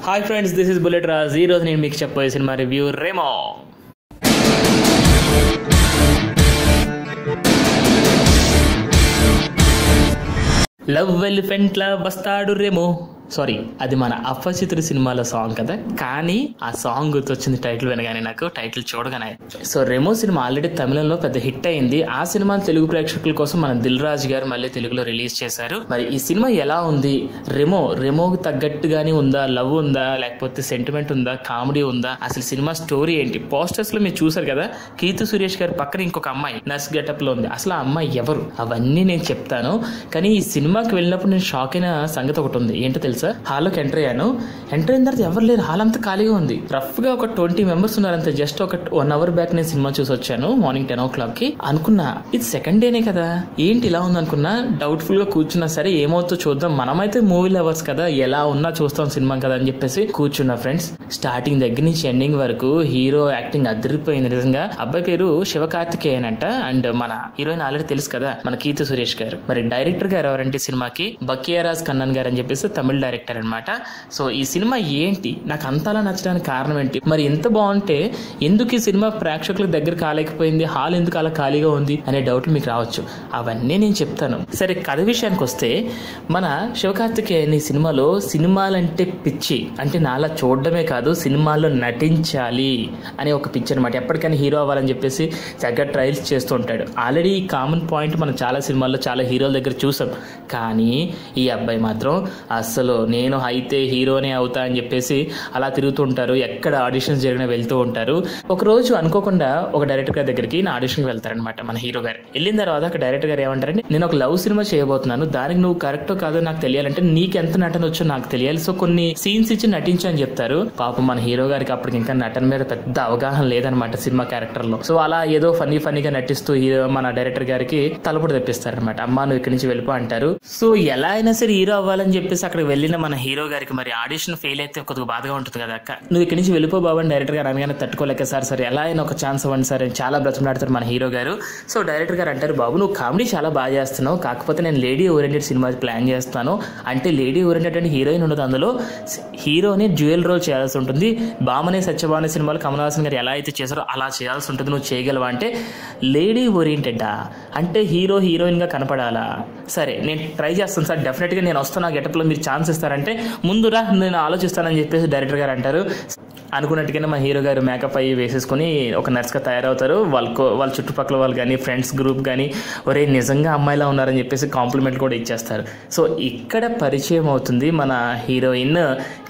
Hi friends, this is bullet Raj. ఈ రోజు నేను మీకు చెప్పబోయే cinema review Remo. Love elephant లా వస్తాడు రెమో. సారీ, అది మన అపరిచితుడు సినిమాలో సాంగ్ కదా, కానీ ఆ సాంగ్ గుర్తొచ్చింది టైటిల్ వినగానే, నాకు టైటిల్ చూడగానే. సో రెమో సినిమా ఆల్రెడీ తమిళంలో పెద్ద హిట్ అయింది. ఆ సినిమా తెలుగు ప్రేక్షకుల కోసం మన దిల్ రాజు గారు మళ్ళీ తెలుగులో రిలీజ్ చేశారు. మరి ఈ సినిమా ఎలా ఉంది? రెమోకి తగ్గట్టుగానే ఉందా? లవ్ ఉందా, లేకపోతే సెంటిమెంట్ ఉందా, కామెడీ ఉందా, అసలు సినిమా స్టోరీ ఏంటి? పోస్టర్స్ లో మీరు చూసారు కదా, కీర్తి సురేష్ గారి పక్కన ఇంకొక అమ్మాయి నర్స్ గెటప్ లో ఉంది. అసలు ఆ అమ్మాయి ఎవరు? అవన్నీ నేను చెప్తాను. కానీ ఈ సినిమాకి వెళ్ళినప్పుడు నేను షాక్ అయిన సంగతి ఒకటి ఉంది. ఏంటో తెలుసా? హాల్లోకి ఎంటర్ అయ్యాను. ఎంటర్ అయిన తర్వాత ఎవరు లేరు, హాల్ అంతా ఖాళీగా ఉంది. రఫ్ గా ఒక 20 మెంబర్స్ ఉన్నారంతే. జస్ట్ ఒక 1 hour బ్యాక్ నేను సినిమా చూసి వచ్చాను, మార్నింగ్ 10 o'clock కి. అనుకున్నా ఇది సెకండ్ డేనే కదా, ఏంటి ఇలా ఉంది అనుకున్నా. డౌట్ఫుల్ గా కూర్చున్నా, సరే ఏమవుతుందో చూద్దాం, మనమైతే మూవీ లవర్స్ కదా, ఎలా ఉన్నా చూస్తాం సినిమా కదా అని చెప్పేసి కూర్చున్నా. ఫ్రెండ్స్, స్టార్టింగ్ దగ్గర నుంచి ఎండింగ్ వరకు హీరో యాక్టింగ్ అదిరిపోయింది నిజంగా. అబ్బాయి పేరు శివకార్తికేయన్ అంట, అండ్ మన హీరోయిన్ ఆల్రెడీ తెలుసు కదా, మన కీర్తి సురేష్ గారు. మరి డైరెక్టర్ గారు ఎవరంటే సినిమాకి బకియారాజ్ కన్నన్ గారు అని చెప్పేసి తమిళ డైరెక్టర్ అనమాట. సో ఈ సినిమా ఏంటి, నాకు అంతలా నచ్చడానికి కారణం ఏంటి? మరి ఎంత బాగుంటే ఎందుకు ఈ సినిమా ప్రేక్షకులకు దగ్గర కాలేకపోయింది, హాల్ ఎందుకు అలా ఖాళీగా ఉంది అనే డౌట్లు మీకు రావచ్చు. అవన్నీ నేను చెప్తాను. సరే, కథ విషయానికి వస్తే, మన శివకార్తికేయన్ ఈ సినిమాలో సినిమాలంటే పిచ్చి, అంటే నాలా చూడడమే కాదు సినిమాల్లో నటించాలి అనే ఒక పిచ్చి అనమాట. ఎప్పటికైనా హీరో అవ్వాలని చెప్పేసి చక్కగా ట్రయల్స్ చేస్తూ ఉంటాడు. ఆల్రెడీ ఈ కామన్ పాయింట్ మనం చాలా సినిమాల్లో చాలా హీరోల దగ్గర చూసాం. కానీ ఈ అబ్బాయి మాత్రం అసలు నేను అయితే హీరోనే అవుతా అని చెప్పేసి అలా తిరుగుతూ ఉంటారు. ఎక్కడ ఆడిషన్స్ జరిగినా వెళ్తూ ఉంటారు. ఒక రోజు అనుకోకుండా ఒక డైరెక్టర్ గారి దగ్గరికి నా ఆడిషన్కి వెళ్తారనమాట మన హీరో గారు. వెళ్ళిన తర్వాత ఒక డైరెక్టర్ గారు ఏమంటారంటే, నేను ఒక లవ్ సినిమా చేయబోతున్నాను, దానికి నువ్వు కరెక్టో కాదో నాకు తెలియాలంటే నీకు ఎంత నటన వచ్చో నాకు తెలియాలి, సో కొన్ని సీన్స్ ఇచ్చి నటించు అని చెప్తారు. పాపం మన హీరో గారికి అప్పటికి ఇంకా నటన మీద పెద్ద అవగాహన లేదనమాట సినిమా క్యారెక్టర్ లో. సో అలా ఏదో ఫన్నీగా నటిస్తూ హీరో మన డైరెక్టర్ గారికి తలుపుడు తెప్పిస్తారనమాట. అమ్మా నువ్వు ఇక్కడి నుంచి వెళ్ళిపో అంటారు. సో ఎలా అయినా సరే హీరో అవ్వాలని చెప్పేసి అక్కడికి వెళ్ళిన మన హీరో గారికి మరి ఆడిషన్ ఫెయిల్ అయితే కొద్దిగా బాధగా ఉంటుంది కదా. అక్క నువ్వు ఇక్కడి నుంచి వెళ్ళిపో బాబు అని డైరెక్టర్ గారు అనగానే తట్టుకోలేక, సార్ ఎలా అయినా ఒక ఛాన్స్ ఇవ్వండి సార్ అని చాలా బ్రతిమలాడతారు మన హీరో గారు. సో డైరెక్టర్ గారు అంటారు, బాబు నువ్వు కామెడీ చాలా బాగా చేస్తున్నావు, కాకపోతే నేను లేడీ ఓరియంటెడ్ సినిమా ప్లాన్ చేస్తాను. అంటే లేడీ ఓరియంటెడ్ అంటే హీరోయిన్ ఉండదు, అందులో హీరోని డ్యూయల్ రోల్ చేయాల్సి ఉంటుంది. బామనే సత్యభామ సినిమాలో కమల్ హాసన్ గారు ఎలా అయితే చేశారో అలా చేయాల్సి ఉంటుంది, నువ్వు చేయగలవా అంటే, లేడీ ఓరియంటెడా అంటే హీరోయిన్ గా కనపడాలా? సరే నేను ట్రై చేస్తాను సార్, డెఫినెట్ గా నేను వస్తాను, ఆ గెటప్ లో మీరు ఛాన్స్ ఇస్తారంటే ముందురా నేను ఆలోచిస్తానని చెప్పేసి డైరెక్టర్ గారు అంటారు. అనుకున్నట్టుగానే మా హీరో గారు మేకప్ అయ్యి వేసేసుకుని ఒక నర్స్గా తయారవుతారు. వాళ్ళ చుట్టుపక్కల వాళ్ళు కానీ ఫ్రెండ్స్ గ్రూప్ కానీ ఒరే నిజంగా అమ్మాయిలా ఉన్నారని చెప్పేసి కాంప్లిమెంట్ కూడా ఇచ్చేస్తారు. సో ఇక్కడ పరిచయం అవుతుంది మన హీరోయిన్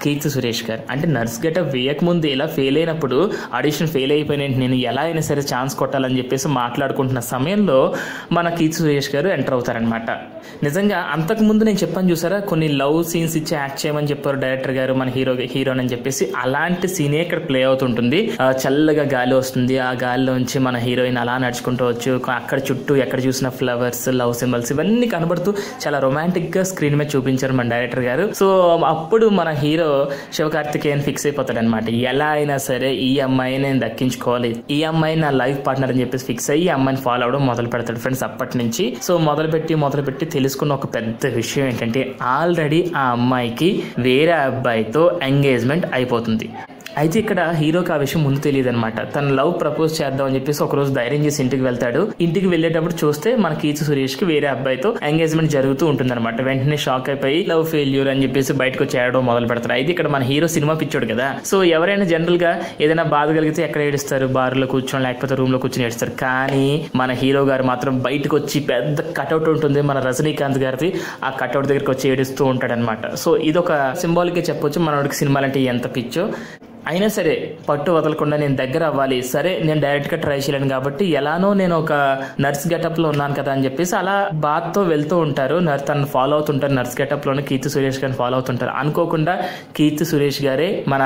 కీర్తి సురేష్ గారు. అంటే నర్స్ గెటప్ వేయకముందు ఇలా ఫెయిల్ అయినప్పుడు, ఆడిషన్ ఫెయిల్ అయిపోయిన నేను ఎలా అయినా సరే ఛాన్స్ కొట్టాలని చెప్పేసి మాట్లాడుకుంటున్న సమయంలో మన కీర్తి సురేష్ గారు ఎంటర్ అవుతారనమాట. నిజంగా అంతకుముందు నేను చెప్పాను చూసారా, కొన్ని లవ్ సీన్స్ ఇచ్చి యాక్ట్ చేయమని చెప్పారు డైరెక్టర్ గారు మన హీరోని అని చెప్పేసి, అలాంటి సీనే ఇక్కడ ప్లే అవుతుంటుంది. చల్లగా గాలి వస్తుంది, ఆ గాలిలోంచి మన హీరోయిన్ అలా నడుచుకుంటూ వచ్చు. అక్కడ చుట్టూ ఎక్కడ చూసిన ఫ్లవర్స్, లవ్ సింబల్స్ ఇవన్నీ కనబడుతూ చాలా రొమాంటిక్ గా స్క్రీన్ మీద చూపించారు మన డైరెక్టర్ గారు. సో అప్పుడు మన హీరో శివకార్తికేయన్ ఫిక్స్ అయిపోతాడు అనమాట. ఎలా అయినా సరే ఈ అమ్మాయిని నేను దక్కించుకోవాలి, ఈ అమ్మాయి నా లైఫ్ పార్ట్నర్ అని చెప్పేసి ఫిక్స్ అయ్యి ఈ అమ్మాయిని ఫాలో అవడం మొదలు పెడతాడు ఫ్రెండ్స్. అప్పటి నుంచి సో మొదలుపెట్టి తెలుసుకున్న ఒక పెద్ద విషయం ఏంటంటే, ఆల్రెడీ ఆ అమ్మాయికి వేరే అబ్బాయితో ఎంగేజ్మెంట్ అయిపోతుంది. అయితే ఇక్కడ హీరోకి ఆ విషయం ముందు తెలియదు అనమాట. తన లవ్ ప్రపోజ్ చేద్దాం అని చెప్పేసి ఒక రోజు ధైర్యం చేసి ఇంటికి వెళ్తాడు. ఇంటికి వెళ్ళేటప్పుడు చూస్తే మన కీర్తి సురేష్ కి వేరే అబ్బాయితో ఎంగేజ్మెంట్ జరుగుతూ ఉంటుంది అనమాట. వెంటనే షాక్ అయిపోయి లవ్ ఫెయిల్యూర్ అని చెప్పేసి బయటకు వచ్చి ఏడడం మొదలు పెడతారు. అయితే ఇక్కడ మన హీరో సినిమా పిచ్చోడు కదా, సో ఎవరైనా జనరల్ గా ఏదైనా బాధ కలిగితే ఎక్కడ ఏడుస్తారు, బార్ లో కూర్చొని లేకపోతే రూమ్ లో కూర్చొని ఏడుస్తారు. కానీ మన హీరో గారు మాత్రం బయటకు వచ్చి పెద్ద కట్అవుట్ ఉంటుంది మన రజనీకాంత్ గారిది, ఆ కట్అవుట్ దగ్గరికి వచ్చి ఏడుస్తూ ఉంటాడు అనమాట. సో ఇదొక సింబాలిక్ గా చెప్పొచ్చు మనోడికి సినిమాలంటే ఎంత పిచ్చో. అయినా సరే పట్టు వదలకుండా నేను దగ్గర అవ్వాలి, సరే నేను డైరెక్ట్ గా ట్రై చేయలేను కాబట్టి ఎలానో నేను ఒక నర్స్ గెటప్ లో ఉన్నాను కదా అని చెప్పేసి అలా బాత్తో వెళ్తూ ఉంటారు. తను ఫాలో అవుతుంటారు, నర్స్ గెటప్ లోనే కీర్తి సురేష్ గారిని ఫాలో అవుతుంటారు. అనుకోకుండా కీర్తి సురేష్ గారే మన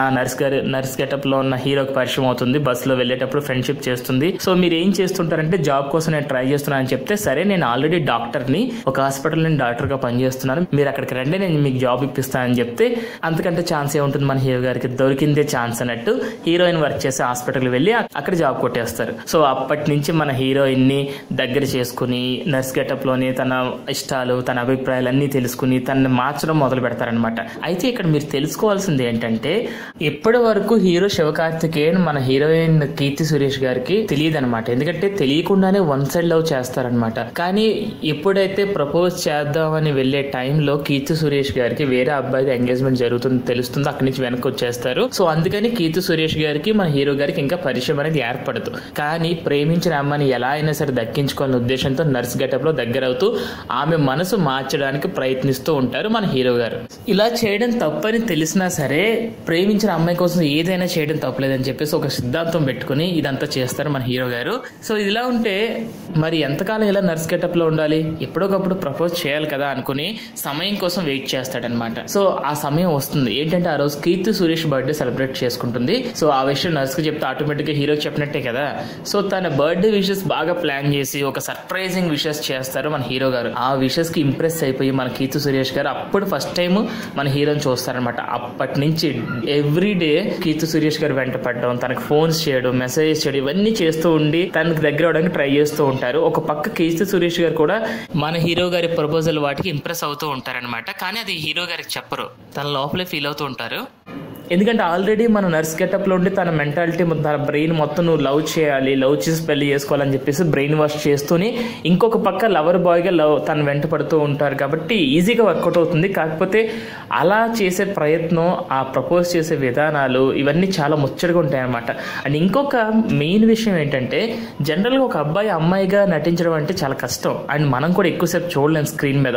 నర్స్ గెటప్ లో ఉన్న హీరోకి పరిచయం అవుతుంది. బస్ లో వెళ్ళేటప్పుడు ఫ్రెండ్షిప్ చేస్తుంది. సో మీరు ఏం చేస్తుంటారంటే, జాబ్ కోసం నేను ట్రై చేస్తున్నాను అని చెప్తే, సరే నేను ఆల్రెడీ డాక్టర్ని, ఒక హాస్పిటల్ నేను డాక్టర్ గా పనిచేస్తున్నాను, మీరు అక్కడికి రండి నేను మీకు జాబ్ ఇప్పిస్తానని చెప్తే, అంతకంటే ఛాన్స్ ఏముంటుంది మన హీరో గారికి, దొరికిందే ఛాన్స్ ఛాన్స్ అన్నట్టు హీరోయిన్ వర్క్ చేసే హాస్పిటల్కి వెళ్ళి అక్కడ జాబ్ కొట్టేస్తారు. సో అప్పటి నుంచి మన హీరోయిన్ ని దగ్గర చేసుకుని నర్స్ గెటప్ లోని తన ఇష్టాలు తన అభిప్రాయాలు అన్ని తెలుసుకుని తనని మార్చడం మొదలు పెడతారనమాట. అయితే ఇక్కడ మీరు తెలుసుకోవాల్సింది ఏంటంటే ఇప్పటి వరకు హీరో శివకార్తికేయన్ మన హీరోయిన్ కీర్తి సురేష్ గారికి తెలియదు అనమాట. ఎందుకంటే తెలియకుండానే వన్ సైడ్ లవ్ చేస్తారనమాట. కానీ ఎప్పుడైతే ప్రపోజ్ చేద్దామని వెళ్లే టైంలో కీర్తి సురేష్ గారికి వేరే అబ్బాయి ఎంగేజ్మెంట్ జరుగుతుంది తెలుస్తుంది, అక్కడి నుంచి వెనక్కి వచ్చేస్తారు. సో అందుకని కీర్తి సురేష్ గారికి మన హీరో గారికి ఇంకా పరిచయం అనేది ఏర్పడదు. కానీ ప్రేమించిన అమ్మాయిని ఎలా అయినా సరే దక్కించుకోవాలనే ఉద్దేశంతో నర్స్ గెటప్ లో దగ్గర అవుతూ ఆమె మనసు మార్చడానికి ప్రయత్నిస్తూ ఉంటారు మన హీరో గారు. ఇలా చేయడం తప్పని తెలిసినా సరే ప్రేమించిన అమ్మాయి కోసం ఏదైనా చేయడం తప్పలేదని చెప్పేసి ఒక సిద్ధాంతం పెట్టుకుని ఇదంతా చేస్తారు మన హీరో గారు. సో ఇలా ఉంటే మరి ఎంతకాలం ఇలా నర్స్ గెటప్ లో ఉండాలి, ఎప్పుడొకప్పుడు ప్రపోజ్ చేయాలి కదా అనుకుని సమయం కోసం వెయిట్ చేస్తాడనమాట. సో ఆ సమయం వస్తుంది. ఏంటంటే ఆ రోజు కీర్తి సురేష్ బర్త్డే సెలబ్రేట్ చేసుకుంటుంది. సో ఆ విషయం నర్స్ కి చెప్తే ఆటోమేటిక్ గా హీరోకి చెప్పినట్టే కదా. సో తన బర్త్డే విషెస్ బాగా ప్లాన్ చేసి ఒక సర్ప్రైజింగ్ విషెస్ చేస్తారు మన హీరో గారు. ఆ విషెస్ కి ఇంప్రెస్ అయిపోయి మన కీర్తి సురేష్ గారు అప్పుడు ఫస్ట్ టైం మన హీరోని చూస్తారనమాట. అప్పటి నుంచి ఎవ్రీ డే కీర్తి సురేష్ గారు వెంట పడడం, తనకు ఫోన్స్ చేయడం, మెసేజెస్ చేయడం ఇవన్నీ చేస్తూ ఉండి తనకు దగ్గర అవడానికి ట్రై చేస్తూ ఉంటారు. ఒక పక్క కీర్తి సురేష్ గారు కూడా మన హీరో గారి ప్రపోజల్ వాటికి ఇంప్రెస్ అవుతూ ఉంటారనమాట. కానీ అది హీరో గారికి చెప్పరు, తన లోపలే ఫీల్ అవుతూ ఉంటారు. ఎందుకంటే ఆల్రెడీ మన నర్స్ గెటప్ లో ఉండి తన మెంటాలిటీ తన బ్రెయిన్ మొత్తం నువ్వు లవ్ చేయాలి, లవ్ చేసి పెళ్లి చేసుకోవాలని చెప్పేసి బ్రెయిన్ వాష్ చేస్తూనే ఇంకొక పక్క లవర్ బాయ్ గా తను వెంట పడుతూ ఉంటారు. కాబట్టి ఈజీగా వర్కౌట్ అవుతుంది. కాకపోతే అలా చేసే ప్రయత్నం, ఆ ప్రపోజ్ చేసే విధానాలు ఇవన్నీ చాలా ముచ్చటగా ఉంటాయి అన్నమాట. అండ్ ఇంకొక మెయిన్ విషయం ఏంటంటే జనరల్గా ఒక అబ్బాయి అమ్మాయిగా నటించడం అంటే చాలా కష్టం. అండ్ మనం కూడా ఎక్కువసేపు చూడలేం స్క్రీన్ మీద.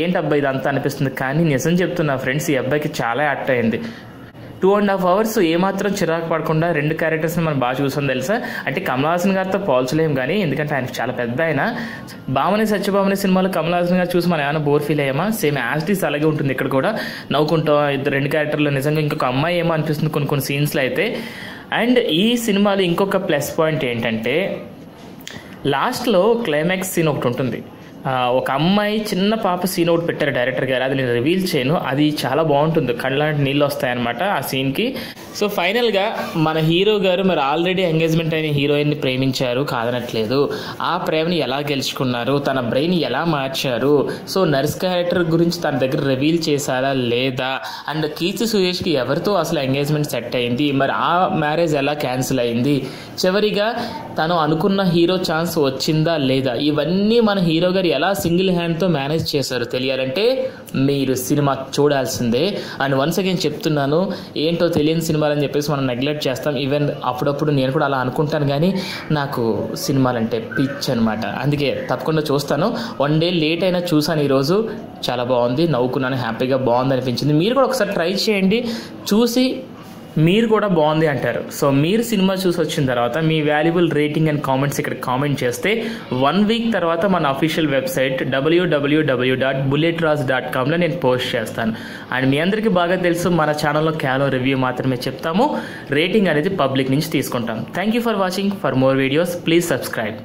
ఏంటి అబ్బాయి ఇదంతా అనిపిస్తుంది. కానీ నిజం చెప్తున్నా ఫ్రెండ్స్, ఈ అబ్బాయికి చాలా యాక్ట్ అయింది. 2.5 hours ఏమాత్రం చిరాకు పడకుండా 2 క్యారెక్టర్స్ని మనం బాగా చూసాం తెలుసా. అంటే కమల్ హాసన్ గారితో పోల్చలేం కానీ, ఎందుకంటే ఆయన చాలా పెద్ద ఆయన. భామని సత్యభామని సినిమాలో కమల్ హాసన్ గారు చూసి మనం ఏమైనా బోర్ ఫీల్ అయ్యామా? సేమ్ యాస్టీస్ అలాగే ఉంటుంది ఇక్కడ కూడా. నవ్వుకుంటాం 2 క్యారెక్టర్లో. నిజంగా ఇంకొక అమ్మాయి ఏమో అనిపిస్తుంది కొన్ని సీన్స్లో అయితే. అండ్ ఈ సినిమాలో ఇంకొక ప్లస్ పాయింట్ ఏంటంటే లాస్ట్లో క్లైమాక్స్ సీన్ ఒకటి ఉంటుంది. ఒక అమ్మాయి చిన్న పాప సీన్ ఒకటి పెట్టారు డైరెక్టర్ గారు. అది నేను రివీల్ చేయను, అది చాలా బాగుంటుంది. కళ్ళంటి నీళ్ళు వస్తాయన్నమాట ఆ సీన్కి. సో ఫైనల్గా మన హీరో గారు మరి ఆల్రెడీ ఎంగేజ్మెంట్ అయిన హీరోయిన్ని ప్రేమించారు, కాదనట్లేదు. ఆ ప్రేమని ఎలా గెలుచుకున్నారు, తన బ్రెయిన్ ఎలా మార్చారు, సో నర్స్ క్యారెక్టర్ గురించి తన దగ్గర రివీల్ చేశారా లేదా, అండ్ కీర్తి సురేష్కి ఎవరితో అసలు ఎంగేజ్మెంట్ సెట్ అయింది, మరి ఆ మ్యారేజ్ ఎలా క్యాన్సిల్ అయింది, చివరిగా తను అనుకున్న హీరో ఛాన్స్ వచ్చిందా లేదా, ఇవన్నీ మన హీరో గారు ఎలా సింగిల్ హ్యాండ్తో మేనేజ్ చేశారు తెలియాలంటే మీరు సినిమా చూడాల్సిందే. అండ్ వన్స్ అగైన్ చెప్తున్నాను, ఏంటో తెలియని సినిమాలని చెప్పేసి మనం నెగ్లెక్ట్ చేస్తాం. ఈవెన్ అప్పుడప్పుడు నేను కూడా అలా అనుకుంటాను, కానీ నాకు సినిమాలంటే పిచ్ అనమాట. అందుకే తప్పకుండా చూస్తాను. 1 day లేట్ అయినా చూసాను ఈరోజు. చాలా బాగుంది, నవ్వుకున్నాను, హ్యాపీగా బాగుంది అనిపించింది. మీరు కూడా ఒకసారి ట్రై చేయండి, చూసి మీరు కూడా బాగుంది అంటారు. సో మీరు సినిమా చూసి వచ్చిన తర్వాత మీ వాల్యుబుల్ రేటింగ్ అండ్ కామెంట్స్ ఇక్కడ కామెంట్ చేస్తే 1 week తర్వాత మన అఫీషియల్ వెబ్సైట్ www.bulletraj.comలో నేను పోస్ట్ చేస్తాను. అండ్ మీ అందరికీ బాగా తెలుసు మన ఛానల్లో కేవలం రివ్యూ మాత్రమే చెప్తాము, రేటింగ్ అనేది పబ్లిక్ నుంచి తీసుకుంటాం. Thank you for watching. For more videos please subscribe.